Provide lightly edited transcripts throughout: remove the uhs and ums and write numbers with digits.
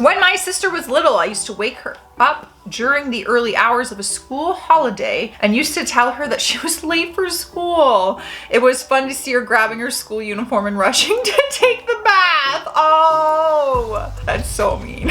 When my sister was little, I used to wake her up during the early hours of a school holiday and used to tell her that she was late for school. It was fun to see her grabbing her school uniform and rushing to take the bath. Oh, that's so mean.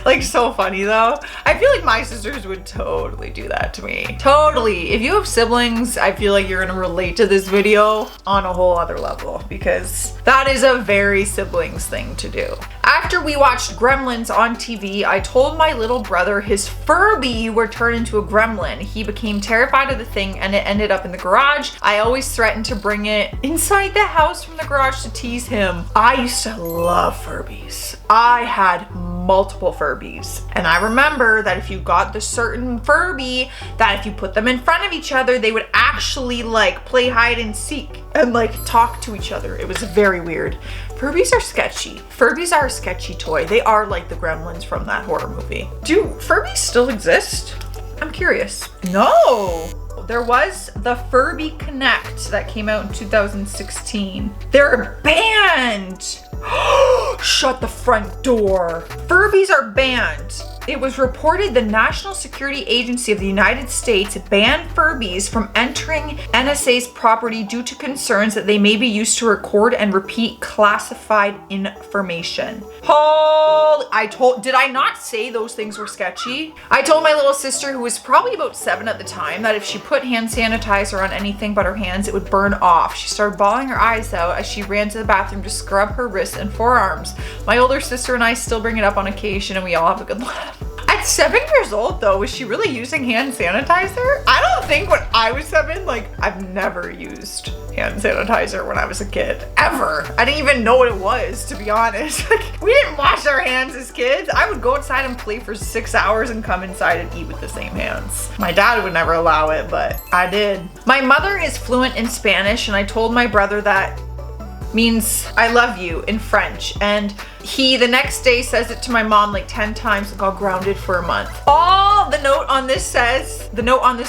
Like, so funny though. I feel like my sisters would totally do that to me. Totally. If you have siblings, I feel like you're gonna relate to this video on a whole other level, because that is a very siblings thing to do. After we watched Gremlins on TV, I told my little brother his Furby would turn into a gremlin. He became terrified of the thing and it ended up in the garage. I always threatened to bring it inside the house from the garage to tease him. I used to love Furbies. I had multiple Furbies. And I remember that if you got the certain Furby, that if you put them in front of each other, they would actually like play hide and seek and like talk to each other. It was very weird. Furbies are sketchy. Furbies are a sketchy toy. They are like the gremlins from that horror movie. Do Furbies still exist? I'm curious. No. There was the Furby Connect that came out in 2016. They're banned. Shut the front door. Furbies are banned. It was reported the National Security Agency of the United States banned Furbies from entering NSA's property due to concerns that they may be used to record and repeat classified information. Did I not say those things were sketchy? I told my little sister, who was probably about 7 at the time, that if she put hand sanitizer on anything but her hands, it would burn off. She started bawling her eyes out as she ran to the bathroom to scrub her wrists and forearms. My older sister and I still bring it up on occasion and we all have a good laugh. At 7 years old though, was she really using hand sanitizer? I don't think when I was 7, like, I've never used hand sanitizer when I was a kid, ever. I didn't even know what it was, to be honest. Like, we didn't wash our hands as kids. I would go outside and play for 6 hours and come inside and eat with the same hands. My dad would never allow it, but I did. My mother is fluent in Spanish and I told my brother that means I love you in French, and he the next day says it to my mom like 10 times and got grounded for a month. All the note on this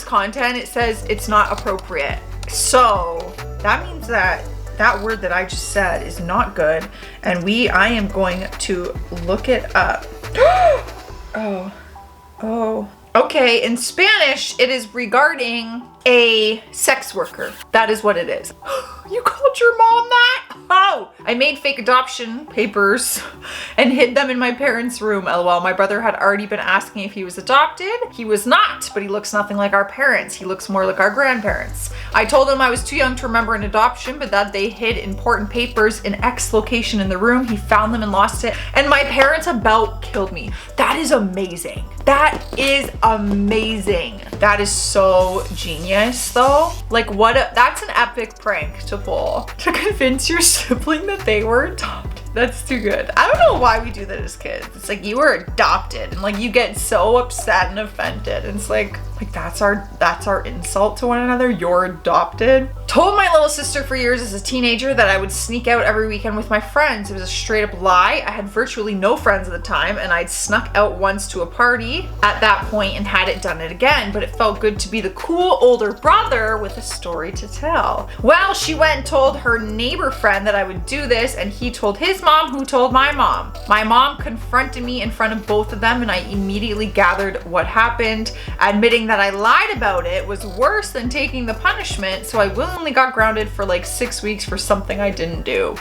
content, it says it's not appropriate. So that means that that word that I just said is not good, and I am going to look it up. Oh. Okay, in Spanish, it is regarding a sex worker. That is what it is. You called your mom that? Oh! I made fake adoption papers and hid them in my parents' room. LOL, my brother had already been asking if he was adopted. He was not, but he looks nothing like our parents. He looks more like our grandparents. I told him I was too young to remember an adoption, but that they hid important papers in X location in the room. He found them and lost it, and my parents about killed me. That is amazing. That is amazing. That is so genius though. Like, that's an epic prank to pull. To convince your sibling that they were adopted. That's too good. I don't know why we do that as kids. It's like, you were adopted, and like you get so upset and offended. And it's like that's our insult to one another. You're adopted. Told my little sister for years as a teenager that I would sneak out every weekend with my friends. It was a straight up lie. I had virtually no friends at the time, and I'd snuck out once to a party at that point and hadn't done it again, but it felt good to be the cool older brother with a story to tell. Well, she went and told her neighbor friend that I would do this, and he told his mom, who told my mom. My mom confronted me in front of both of them, and I immediately gathered what happened. Admitting that I lied about it was worse than taking the punishment, so I willingly got grounded for like 6 weeks for something I didn't do.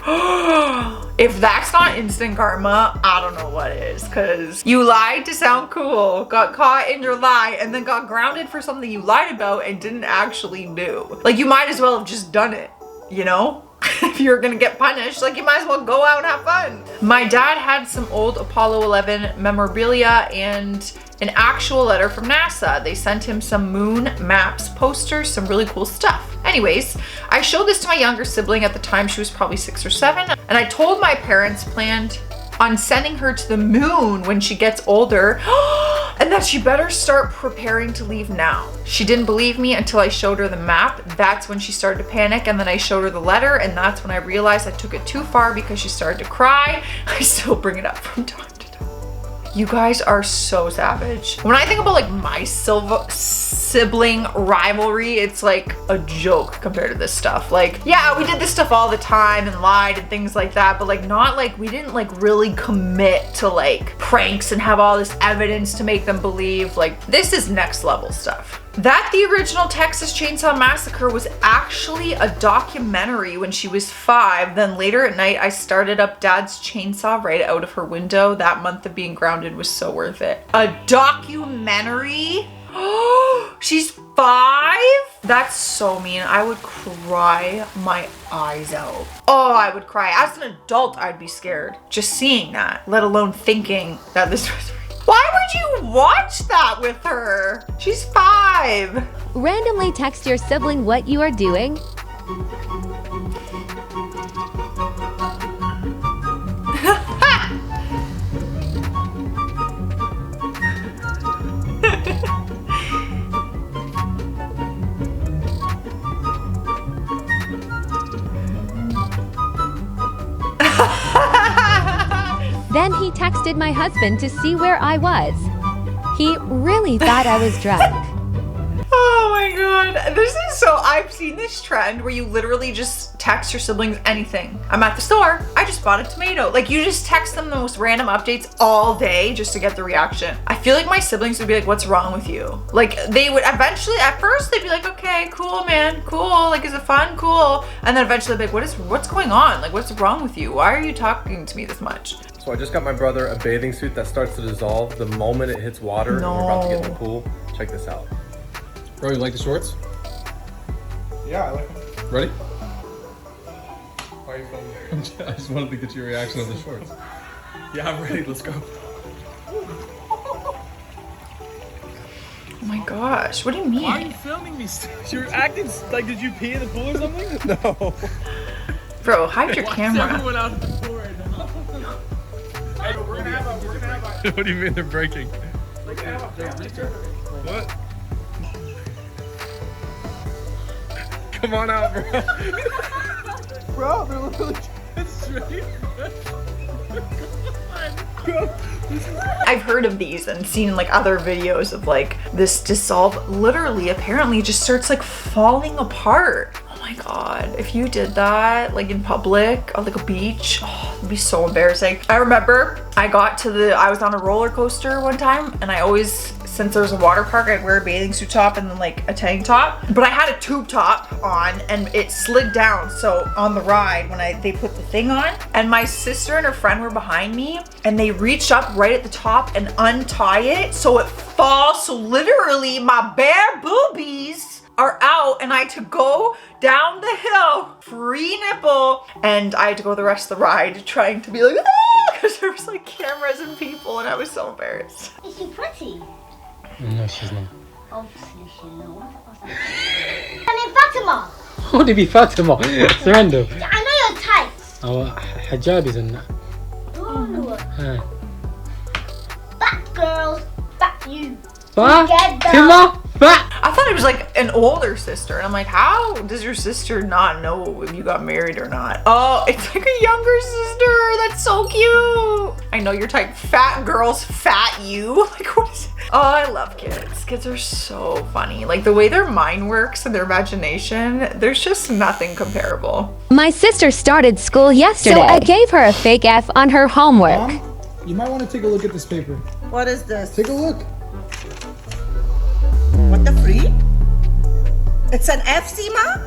If that's not instant karma, I don't know what is, because you lied to sound cool, got caught in your lie, and then got grounded for something you lied about and didn't actually do. Like, you might as well have just done it, you know? If you're gonna get punished, like, you might as well go out and have fun. My dad had some old Apollo 11 memorabilia and an actual letter from NASA. They sent him some moon maps, posters, some really cool stuff. Anyways, I showed this to my younger sibling at the time. She was probably 6 or 7, and I told my parents planned on sending her to the moon when she gets older, and that she better start preparing to leave now. She didn't believe me until I showed her the map. That's when she started to panic, and then I showed her the letter, and that's when I realized I took it too far because she started to cry. I still bring it up from time to time. You guys are so savage. When I think about like my sibling rivalry, it's like a joke compared to this stuff. Like, yeah, we did this stuff all the time and lied and things like that, but like not like, we didn't like really commit to like pranks and have all this evidence to make them believe. Like, this is next level stuff. That the original Texas Chainsaw Massacre was actually a documentary when she was 5. Then later at night, I started up Dad's chainsaw right out of her window. That month of being grounded was so worth it. A documentary? She's 5? That's so mean. I would cry my eyes out. Oh, I would cry. As an adult, I'd be scared. Just seeing that, let alone thinking that this was real. Why would you watch that with her? She's 5. Randomly text your sibling what you are doing. Then he texted my husband to see where I was. He really thought I was drunk. Oh my god. This is so, I've seen this trend where you literally just text your siblings anything. I'm at the store, I just bought a tomato. Like, you just text them the most random updates all day just to get the reaction. I feel like my siblings would be like, what's wrong with you? Like, they would eventually, at first they'd be like, okay, cool man, cool. Like, is it fun? Cool. And then eventually they'd be like, what's going on? Like, what's wrong with you? Why are you talking to me this much? So I just got my brother a bathing suit that starts to dissolve the moment it hits water. No. And we're about to get in the pool. Check this out. Bro, you like the shorts? Yeah, I like them. Ready? Why are you filming? I just wanted to get your reaction of the shorts. Yeah, I'm ready. Let's go. Oh my gosh, what do you mean? Why are you filming me? You're acting like, did you pee in the pool or something? No. Bro, hide your Why is camera. everyone out of the pool right now? Hey, we're gonna have a, What do you mean they're breaking? What? Come on out, bro. bro, they're literally straight. I've heard of these and seen like other videos of like this dissolve literally apparently just starts like falling apart. Oh my god, if you did that like in public on like a beach, oh, it'd be so embarrassing. I remember I was on a roller coaster one time, and I always, since there's a water park, I'd wear a bathing suit top and then like a tank top, but I had a tube top on and it slid down. So on the ride when they put the thing on, and my sister and her friend were behind me, and they reached up right at the top and untie it so it falls. So literally my bare boobies are out, and I had to go down the hill, free nipple, and I had to go the rest of the ride trying to be like, ah, because there was like cameras and people, and I was so embarrassed. Is she pretty? No, she's not. Obviously she's not. I mean Fatima. What did be Fatima? Surrender. I know your types. Oh, hijabis and that. Ooh. Fat girls, fat you. Fatima? Fat. I thought it was like an older sister, and I'm like, how does your sister not know if you got married or not? Oh, it's like a younger sister. That's so cute. I know your type. Fat girls, fat you. Like, what is it? Oh, I love kids. Kids are so funny. Like the way their mind works and their imagination, there's just nothing comparable. My sister started school yesterday, so I gave her a fake F on her homework. Mom, you might want to take a look at this paper. What is this? Take a look. What the freak? It's an F, Seema?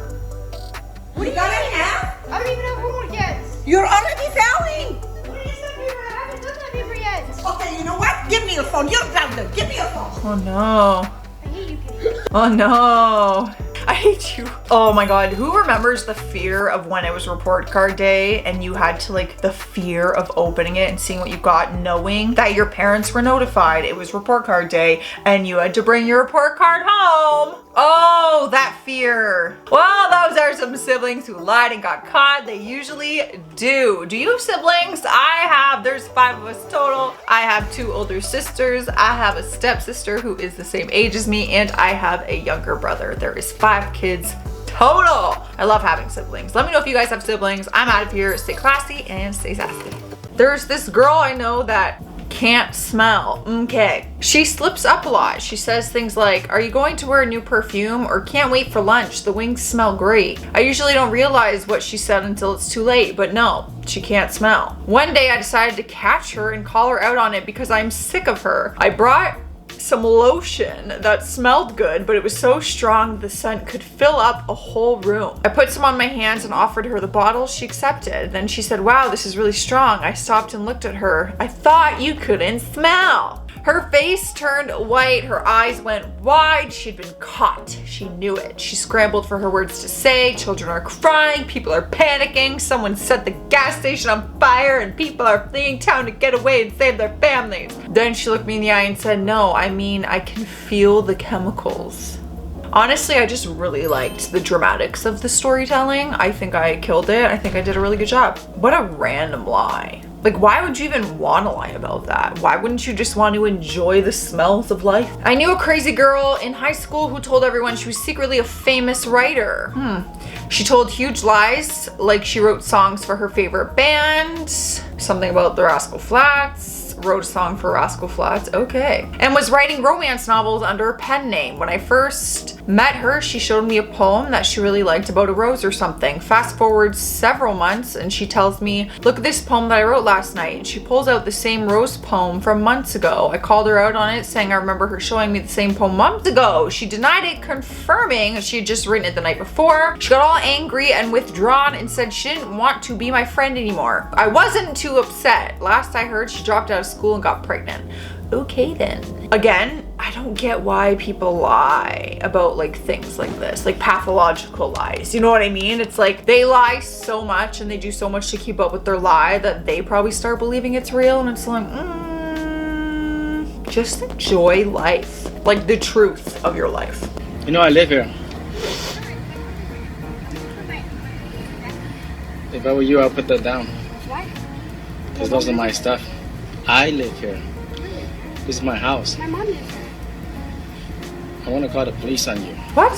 You got an F? I don't even have homework yet. You're already failing. What is that paper? I haven't done that paper yet. Okay, you know what? Give me your phone. You're grounded. Give me your phone. Oh no. I hate you, Kitty. Oh no. I hate you. Oh my god, who remembers the fear of when it was report card day and you had to like, the fear of opening it and seeing what you got, knowing that your parents were notified it was report card day and you had to bring your report card home? Oh, that fear. Well, those are some siblings who lied and got caught. They usually do. Do you have siblings? I have. There's 5 of us total. I have 2 older sisters. I have a stepsister who is the same age as me, and I have a younger brother. There is 5 kids total. I love having siblings. Let me know if you guys have siblings. I'm out of here. Stay classy and stay sassy. There's this girl I know that Can't smell. Okay. She slips up a lot. She says things like, are you going to wear a new perfume or can't wait for lunch? The wings smell great. I usually don't realize what she said until it's too late, but no, she can't smell. One day I decided to catch her and call her out on it because I'm sick of her. I brought some lotion that smelled good, but it was so strong the scent could fill up a whole room. I put some on my hands and offered her the bottle. She accepted. Then she said, wow, this is really strong. I stopped and looked at her. I thought you couldn't smell. Her face turned white, her eyes went wide. She'd been caught. She knew it. She scrambled for her words to say. Children are crying, people are panicking, someone set the gas station on fire, and people are fleeing town to get away and save their families. Then she looked me in the eye and said, no, I mean, I can feel the chemicals. Honestly, I just really liked the dramatics of the storytelling. I think I killed it. I think I did a really good job. What a random lie. Like, why would you even want to lie about that? Why wouldn't you just want to enjoy the smells of life? I knew a crazy girl in high school who told everyone she was secretly a famous writer. She told huge lies, like she wrote songs for her favorite band, something about the Rascal Flatts, wrote a song for Rascal Flatts, okay. And was writing romance novels under a pen name. When I first met her, she showed me a poem that she really liked about a rose or something. Fast forward several months and she tells me, look at this poem that I wrote last night. And she pulls out the same rose poem from months ago. I called her out on it, saying I remember her showing me the same poem months ago. She denied it, confirming she had just written it the night before. She got all angry and withdrawn and said she didn't want to be my friend anymore. I wasn't too upset. Last I heard, she dropped out of school and got pregnant. Okay then. Again, I don't get why people lie about like things like this, like pathological lies. You know what I mean? It's like they lie so much and they do so much to keep up with their lie that they probably start believing it's real, and it's like, just enjoy life. Like the truth of your life. You know, I live here. If I were you, I'll put that down. Why? Because those are my stuff. I live here. This is my house. My mom lives here. I want to call the police on you. What?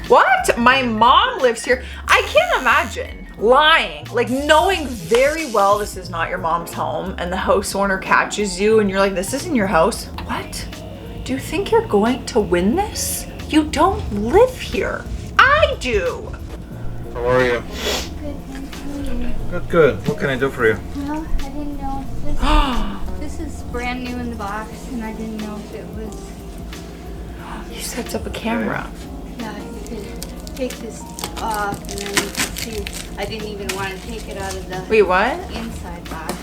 What? My mom lives here? I can't imagine lying, like knowing very well this is not your mom's home, and the house owner catches you and you're like, this isn't your house. What? Do you think you're going to win this? You don't live here. I do. How are you? Good, good. What can I do for you? Well, I didn't know if this is brand new in the box, and I didn't know if it was. He sets up a camera. Yeah, you could take this off, and then you can see. I didn't even want to take it out of the Wait, what? inside box.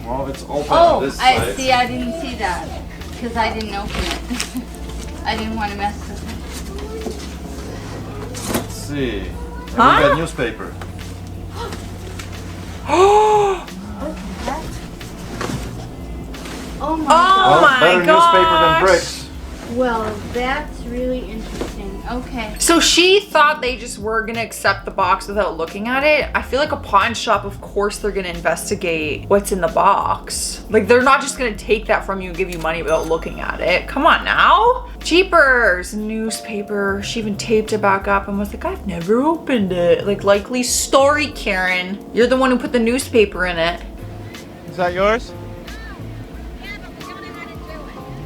Well, it's open on this side. I see. I didn't see that because I didn't open it. I didn't want to mess with it. Let's see. And Huh? we got newspaper. Oh Oh my Oh god. my better newspaper than gosh. bricks. Well, that's really interesting. Okay. So she thought they just were gonna accept the box without looking at it. I feel like a pawn shop, of course they're gonna investigate what's in the box. Like they're not just gonna take that from you and give you money without looking at it. Come on now. Jeepers, newspaper. She even taped it back up and was like, I've never opened it. Like, likely story, Karen. You're the one who put the newspaper in it. Is that yours?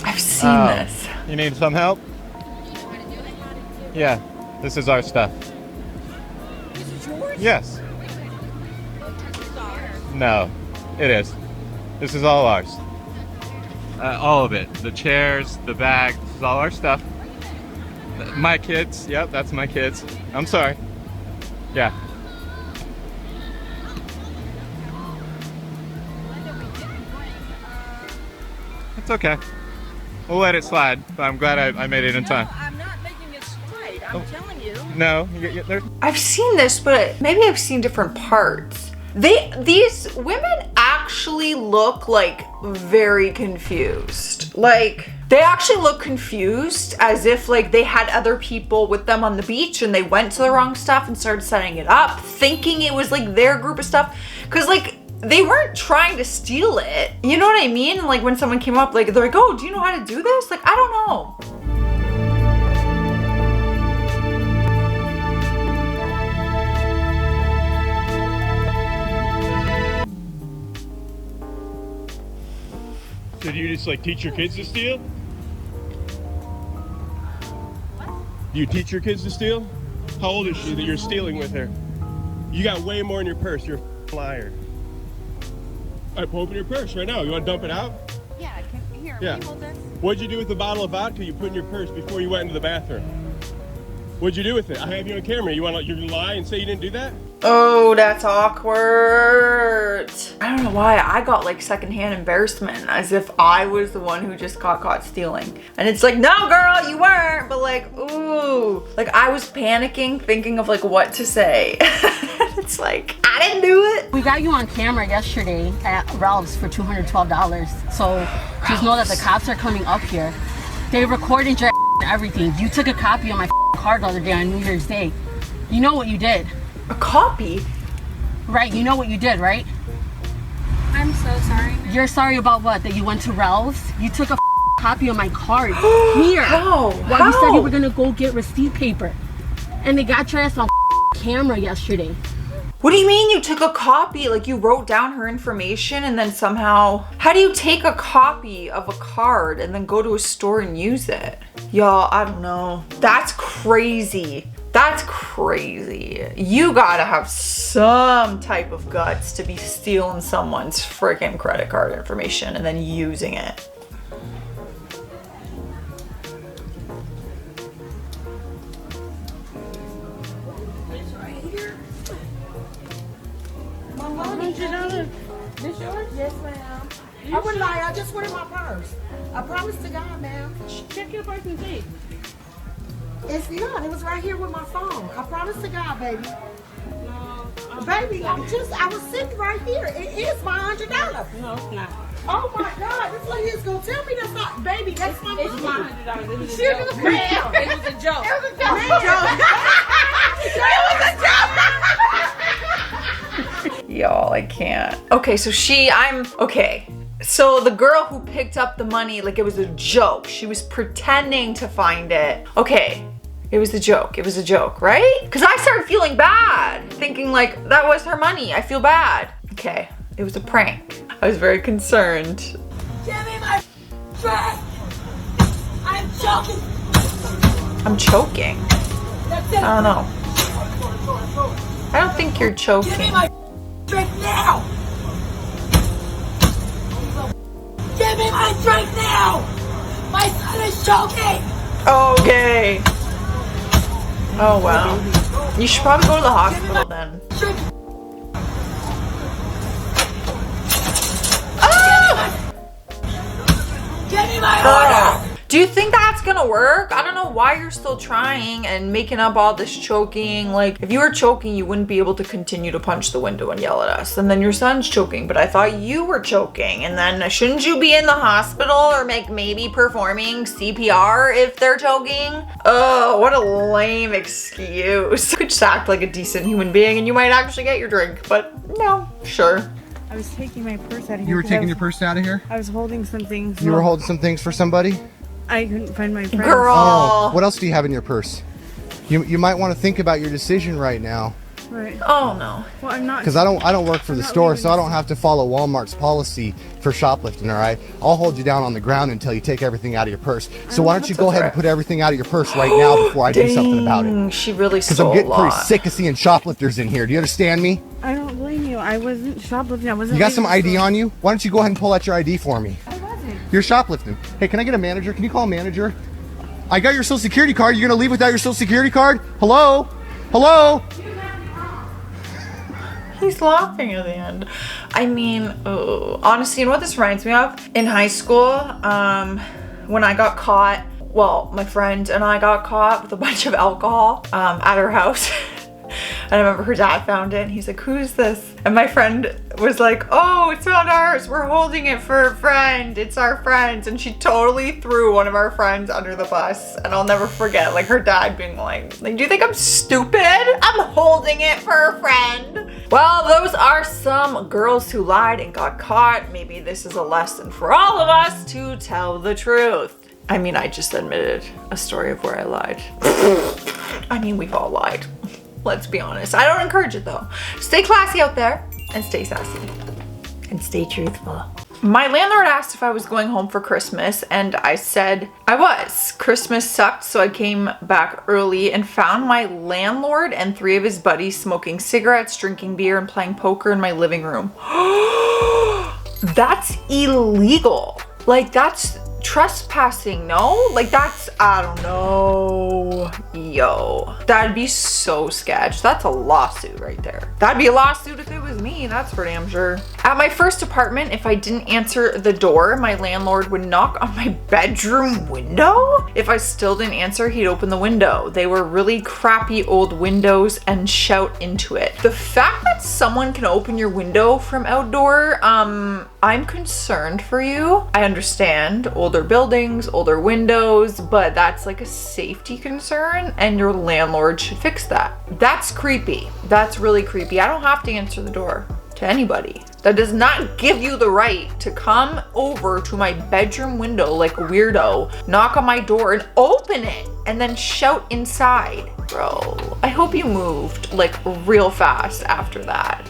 I've seen this. You need some help? Yeah, this is our stuff. This is yours? Yes. No, it is. This is all ours. All of it. The chairs, the bag, this is all our stuff. My kids, yep, that's my kids. I'm sorry. Yeah. It's okay. We'll let it slide, but I'm glad I made it in time. I'm not making it slide. I'm telling you. No, there's... I've seen this, but maybe I've seen different parts. These women actually look like very confused. Like they actually look confused, as if like they had other people with them on the beach and they went to the wrong stuff and started setting it up, thinking it was like their group of stuff. Cause like they weren't trying to steal it. You know what I mean? Like when someone came up, like they're like, oh, do you know how to do this? Like, I don't know. So do you just like teach your kids to steal? Do you teach your kids to steal? How old is she that you're stealing with her? You got way more in your purse. You're a liar. All right, open your purse right now. You want to dump it out? Yeah, here, Yeah. will you hold this? What'd you do with the bottle of vodka you put in your purse before you went into the bathroom? What'd you do with it? I have you on camera. You're gonna lie and say you didn't do that? Oh, that's awkward. I don't know why I got like secondhand embarrassment as if I was the one who just got caught stealing. And it's like, no girl, you weren't. But like, ooh, like I was panicking, thinking of like what to say. It's like, I didn't do it. We got you on camera yesterday at Ralph's for $212. So just know that the cops are coming up here. They recorded your everything. You took a copy of my card the other day on New Year's Day. You know what you did. A copy? Right, you know what you did, right? I'm so sorry. You're sorry about what? That you went to Ralph's? You took a copy of my card here. How? While you said you were gonna go get receipt paper. And they got your ass on camera yesterday. What do you mean you took a copy? Like you wrote down her information and then somehow... How do you take a copy of a card and then go to a store and use it? Y'all, I don't know. That's crazy. That's crazy. You gotta have some type of guts to be stealing someone's freaking credit card information and then using it. This yours? Yes, ma'am. I wouldn't lie, I just went in my purse. I promise to God, ma'am. Check your purse and see. It's not. It was right here with my phone. I promise to God, baby. No. Baby, I was sitting right here. It is my $100. No, it's not. Oh my God, this lady is gonna tell me that's not, baby, that's my money. It's my $100. It was a She joke. was ma'am. It was a joke. It was a joke. It was a joke. Y'all, I can't. Okay, so okay. So the girl who picked up the money, like it was a joke. She was pretending to find it. Okay, it was a joke. It was a joke, right? Because I started feeling bad, thinking like that was her money. I feel bad. Okay, it was a prank. I was very concerned. Give me my dress. I'm choking. I'm choking. I don't know. I don't think you're choking. Give me my drink now. Give me my drink now. My son is choking. Okay. Oh wow. You should probably go to the hospital then. Give me my order. Do you think that's gonna work? I don't know why you're still trying and making up all this choking. Like, if you were choking, you wouldn't be able to continue to punch the window and yell at us. And then your son's choking, but I thought you were choking. And then shouldn't you be in the hospital or maybe performing CPR if they're choking? Oh, what a lame excuse. You could just act like a decent human being and you might actually get your drink, but no, sure. I was taking my purse out of here. You were taking your purse out of here? I was holding some things. You were holding some things for somebody? I couldn't find my friend. Girl. Oh, what else do you have in your purse? You might want to think about your decision right now. Right. Oh no. Well, I'm not. Because I don't work for the store, so I don't have to follow Walmart's policy for shoplifting, all right? I'll hold you down on the ground until you take everything out of your purse. So why don't you go ahead and put everything out of your purse right now before I do something about it? She really Because stole I'm getting a pretty lot. sick of seeing shoplifters in here. Do you understand me? I don't blame you. I wasn't shoplifting. I wasn't. You got some leaving the ID store. on you? Why don't you go ahead and pull out your ID for me? I wasn't. You're shoplifting. Hey, can I get a manager? Can you call a manager? I got your social security card. You're gonna leave without your social security card? Hello? Hello? He's laughing at the end. I mean, honestly, you know what this reminds me of? In high school, when I got caught, well, my friend and I got caught with a bunch of alcohol at her house. And I remember her dad found it and he's like, who's this? And my friend was like, oh, it's not ours. We're holding it for a friend. It's our friend's. And she totally threw one of our friends under the bus. And I'll never forget, like her dad being like, do you think I'm stupid? I'm holding it for a friend. Well, those are some girls who lied and got caught. Maybe this is a lesson for all of us to tell the truth. I mean, I just admitted a story of where I lied. I mean, we've all lied. Let's be honest. I don't encourage it though. Stay classy out there and stay sassy and stay truthful. My landlord asked if I was going home for Christmas, and I said I was. Christmas sucked, so I came back early and found my landlord and 3 of his buddies smoking cigarettes, drinking beer, and playing poker in my living room. That's illegal. Like, that's trespassing, no? Like, that's, I don't know. Yo, that'd be so sketch. That's a lawsuit right there. That'd be a lawsuit if it was me, that's for damn sure. At my first apartment, if I didn't answer the door, my landlord would knock on my bedroom window. If I still didn't answer, he'd open the window. They were really crappy old windows and shout into it. The fact that someone can open your window from outdoor, I'm concerned for you. I understand older buildings, older windows, but that's like a safety concern and your landlord should fix that. That's creepy. That's really creepy. I don't have to answer the door to anybody. That does not give you the right to come over to my bedroom window like a weirdo, knock on my door and open it and then shout inside. Bro, I hope you moved like real fast after that.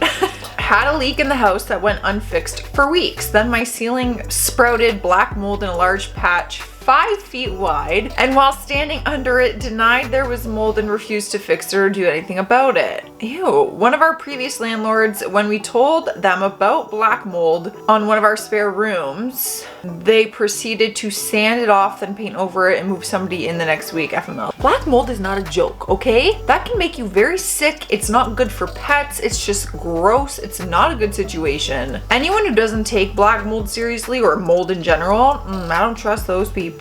Had a leak in the house that went unfixed for weeks. Then my ceiling sprouted black mold in a large patch 5 feet wide, and while standing under it, denied there was mold and refused to fix it or do anything about it. Ew. One of our previous landlords, when we told them about black mold on one of our spare rooms, they proceeded to sand it off, then paint over it and move somebody in the next week. FML. Black mold is not a joke, okay? That can make you very sick. It's not good for pets. It's just gross. It's not a good situation. Anyone who doesn't take black mold seriously or mold in general, I don't trust those people.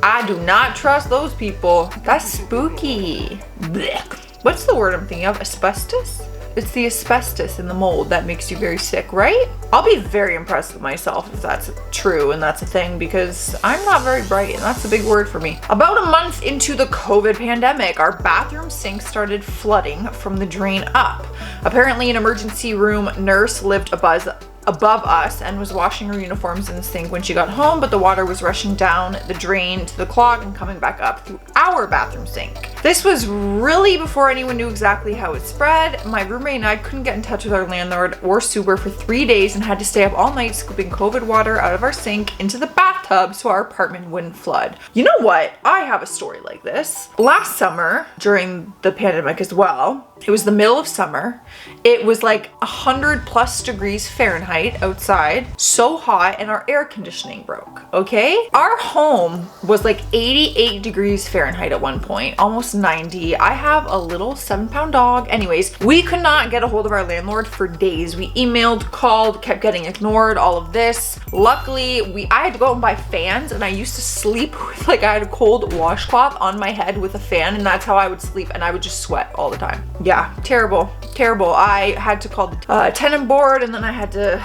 I do not trust those people. That's spooky. Blech. What's the word I'm thinking of? Asbestos? It's the asbestos in the mold that makes you very sick, right? I'll be very impressed with myself if that's true and that's a thing, because I'm not very bright and that's a big word for me. About a month into the COVID pandemic, our bathroom sink started flooding from the drain up. Apparently an emergency room nurse lived above us and was washing her uniforms in the sink when she got home, but the water was rushing down the drain to the clog and coming back up through our bathroom sink. This was really before anyone knew exactly how it spread. My roommate and I couldn't get in touch with our landlord or sewer for 3 days and had to stay up all night scooping COVID water out of our sink into the bathtub so our apartment wouldn't flood. You know what? I have a story like this. Last summer, during the pandemic as well, it was the middle of summer. It was like 100+ degrees Fahrenheit outside, so hot, and our air conditioning broke, okay? Our home was like 88 degrees Fahrenheit at one point, almost 90. I have a little 7-pound dog. Anyways, we could not get a hold of our landlord for days. We emailed, called, kept getting ignored, all of this. Luckily, I had to go out and buy fans, and I used to sleep with, like, I had a cold washcloth on my head with a fan, and that's how I would sleep, and I would just sweat all the time. Yeah, terrible, terrible. I had to call the tenant board, and then I had to,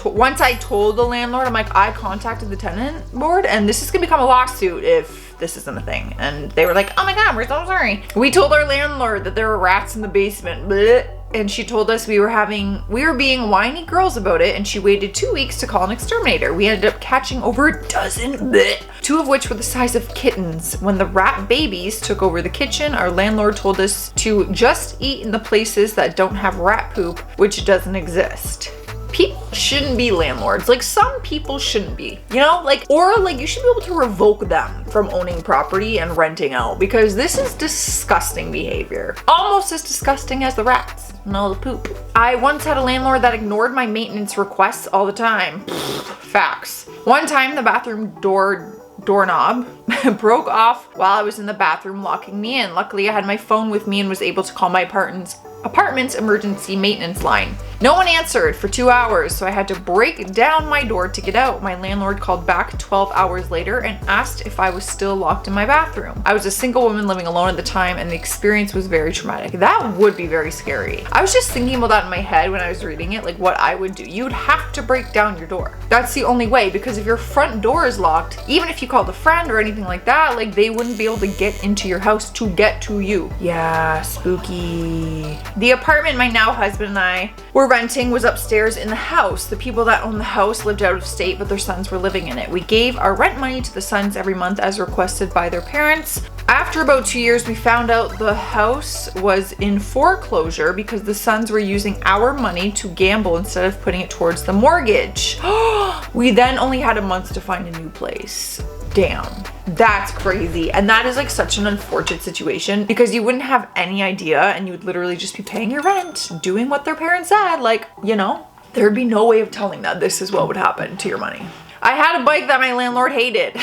once I told the landlord, I'm like, I contacted the tenant board, and this is gonna become a lawsuit if this isn't a thing. And they were like, oh my God, we're so sorry. We told our landlord that there were rats in the basement. Blech. And she told us we were being whiny girls about it, and she waited 2 weeks to call an exterminator. We ended up catching over a dozen, bleh, 2 of which were the size of kittens. When the rat babies took over the kitchen, our landlord told us to just eat in the places that don't have rat poop, which doesn't exist. People shouldn't be landlords. Like, some people shouldn't be, you know, like, or like you should be able to revoke them from owning property and renting out, because this is disgusting behavior. Almost as disgusting as the rats. No, the poop. I once had a landlord that ignored my maintenance requests all the time. Facts. One time the bathroom doorknob broke off while I was in the bathroom locking me in. Luckily I had my phone with me and was able to call my apartment's emergency maintenance line. No one answered for 2 hours, so I had to break down my door to get out. My landlord called back 12 hours later and asked if I was still locked in my bathroom. I was a single woman living alone at the time, and the experience was very traumatic. That would be very scary. I was just thinking about that in my head when I was reading it, like what I would do. You'd have to break down your door. That's the only way, because if your front door is locked, even if you called a friend or anything like that, like they wouldn't be able to get into your house to get to you. Yeah, spooky. The apartment my now husband and I were renting was upstairs in the house. The people that owned the house lived out of state, but their sons were living in it. We gave our rent money to the sons every month as requested by their parents. After about 2 years, we found out the house was in foreclosure because the sons were using our money to gamble instead of putting it towards the mortgage. We then only had a month to find a new place. Damn, that's crazy. And that is like such an unfortunate situation because you wouldn't have any idea and you would literally just be paying your rent, doing what their parents said. Like, you know, there'd be no way of telling that this is what would happen to your money. I had a bike that my landlord hated.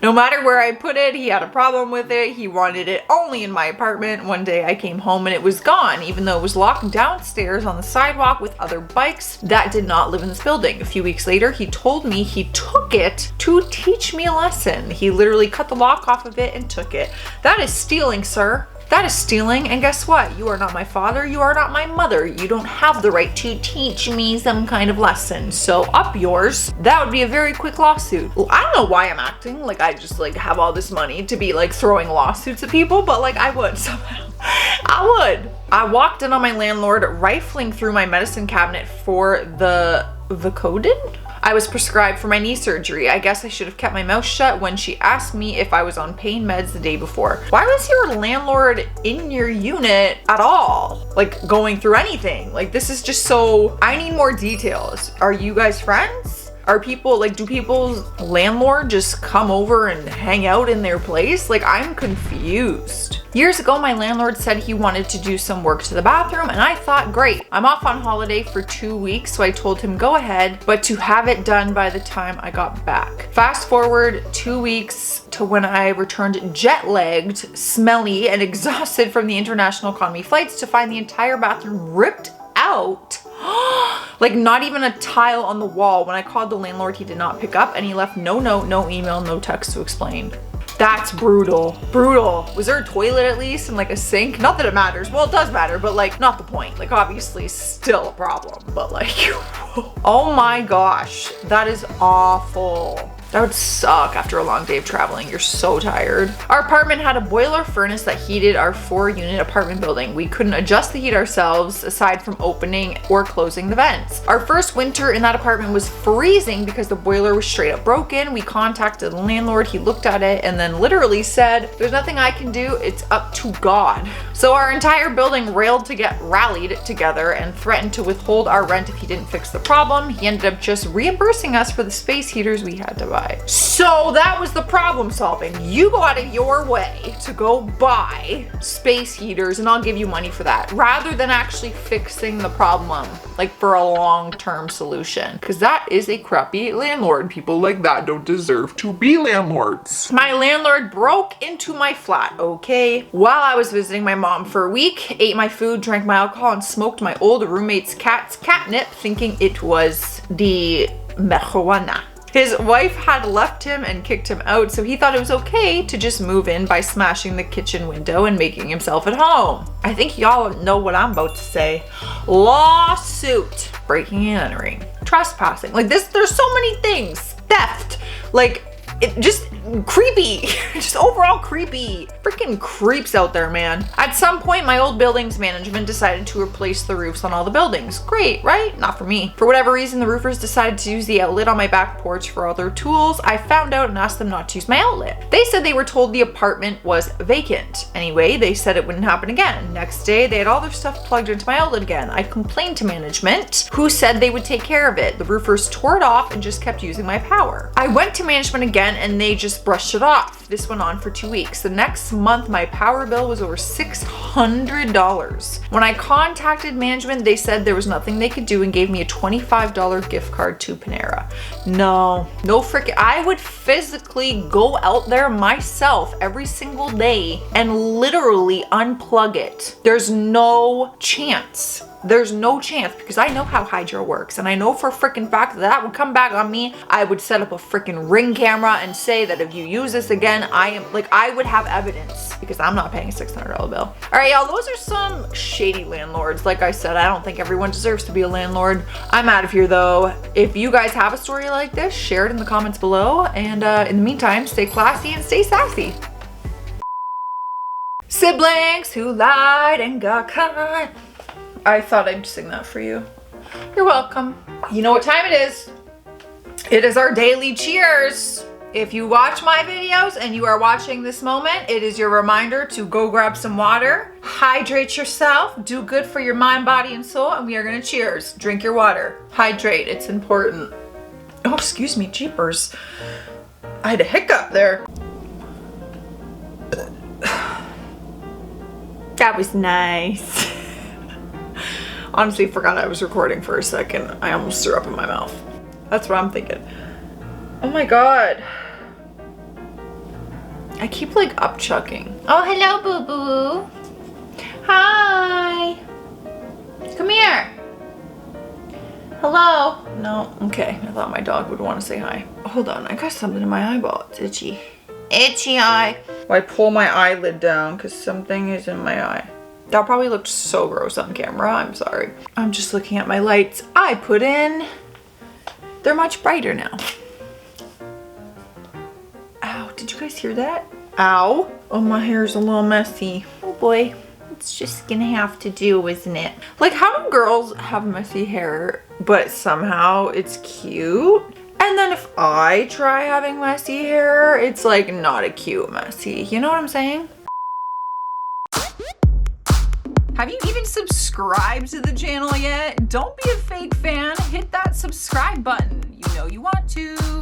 No matter where I put it, he had a problem with it. He wanted it only in my apartment. One day I came home and it was gone, even though it was locked downstairs on the sidewalk with other bikes that did not live in this building. A few weeks later, he told me he took it to teach me a lesson. He literally cut the lock off of it and took it. That is stealing, sir. That is stealing, and guess what? You are not my father, you are not my mother. You don't have the right to teach me some kind of lesson. So up yours. That would be a very quick lawsuit. Well, I don't know why I'm acting like I just like have all this money to be like throwing lawsuits at people, but like I would somehow. I would. I walked in on my landlord rifling through my medicine cabinet for the Vicodin I was prescribed for my knee surgery. I guess I should have kept my mouth shut when she asked me if I was on pain meds the day before. Why was your landlord in your unit at all? Like going through anything? Like this is just so, I need more details. Are you guys friends? Are people like, do people's landlord just come over and hang out in their place? Like I'm confused. Years ago, my landlord said he wanted to do some work to the bathroom and I thought, great, I'm off on holiday for 2 weeks. So I told him go ahead, but to have it done by the time I got back. Fast forward 2 weeks to when I returned jet-lagged, smelly and exhausted from the international economy flights to find the entire bathroom ripped out. Like not even a tile on the wall. When I called the landlord, he did not pick up and he left no note, no email, no text to explain. That's brutal. Brutal. Was there a toilet at least and like a sink? Not that it matters. Well, it does matter, but like not the point. Like obviously still a problem, but like, oh my gosh, that is awful. That would suck after a long day of traveling. You're so tired. Our apartment had a boiler furnace that heated our 4-unit apartment building. We couldn't adjust the heat ourselves aside from opening or closing the vents. Our first winter in that apartment was freezing because the boiler was straight up broken. We contacted the landlord. He looked at it and then literally said, there's nothing I can do. It's up to God. So our entire building rallied together and threatened to withhold our rent if he didn't fix the problem. He ended up just reimbursing us for the space heaters we had to buy. So that was the problem solving. You go out of your way to go buy space heaters and I'll give you money for that rather than actually fixing the problem like for a long-term solution, because that is a crappy landlord. People like that don't deserve to be landlords. My landlord broke into my flat, okay, while I was visiting my mom for a week, ate my food, drank my alcohol and smoked my old roommate's cat's catnip thinking it was the marijuana. His wife had left him and kicked him out, so he thought it was okay to just move in by smashing the kitchen window and making himself at home. I think y'all know what I'm about to say. Lawsuit, breaking and entering, trespassing. Like this, there's so many things. Theft, like it just creepy, just overall creepy. Freaking creeps out there, man. At some point, my old buildings management decided to replace the roofs on all the buildings. Great, right? Not for me. For whatever reason, the roofers decided to use the outlet on my back porch for all their tools. I found out and asked them not to use my outlet. They said they were told the apartment was vacant. Anyway, they said it wouldn't happen again. Next day, they had all their stuff plugged into my outlet again. I complained to management, who said they would take care of it. The roofers tore it off and just kept using my power. I went to management again and they just brushed it off. This went on for 2 weeks. The next month, my power bill was over $600. When I contacted management, they said there was nothing they could do and gave me a $25 gift card to Panera. No freaking, I would physically go out there myself every single day and literally unplug it. There's no chance. There's no chance because I know how Hydro works and I know for a freaking fact that would come back on me. I would set up a freaking Ring camera and say that if you use this again, I would have evidence because I'm not paying a $600 bill. All right, y'all, those are some shady landlords. Like I said, I don't think everyone deserves to be a landlord. I'm out of here though. If you guys have a story like this, share it in the comments below. And in the meantime, stay classy and stay sassy. Siblings who lied and got caught. I thought I'd sing that for you. You're welcome. You know what time it is. It is our daily cheers. If you watch my videos and you are watching this moment, it is your reminder to go grab some water, hydrate yourself, do good for your mind, body, and soul, and we are gonna cheers. Drink your water, hydrate, it's important. Oh, excuse me, jeepers. I had a hiccup there. That was nice. Honestly, forgot I was recording for a second. I almost threw up in my mouth. That's what I'm thinking. Oh my God. I keep like upchucking. Oh, hello, boo-boo. Hi. Come here. Hello. No, okay. I thought my dog would want to say hi. Hold on, I got something in my eyeball. It's itchy. Itchy eye. Well, I pull my eyelid down because something is in my eye. That probably looked so gross on camera. I'm sorry. I'm just looking at my lights I put in. They're much brighter now. Ow, did you guys hear that? Ow. Oh, my hair's a little messy. Oh boy, it's just gonna have to do, isn't it? Like, how do girls have messy hair, but somehow it's cute? And then if I try having messy hair, it's like not a cute messy. You know what I'm saying? Have you even subscribed to the channel yet? Don't be a fake fan. Hit that subscribe button. You know you want to.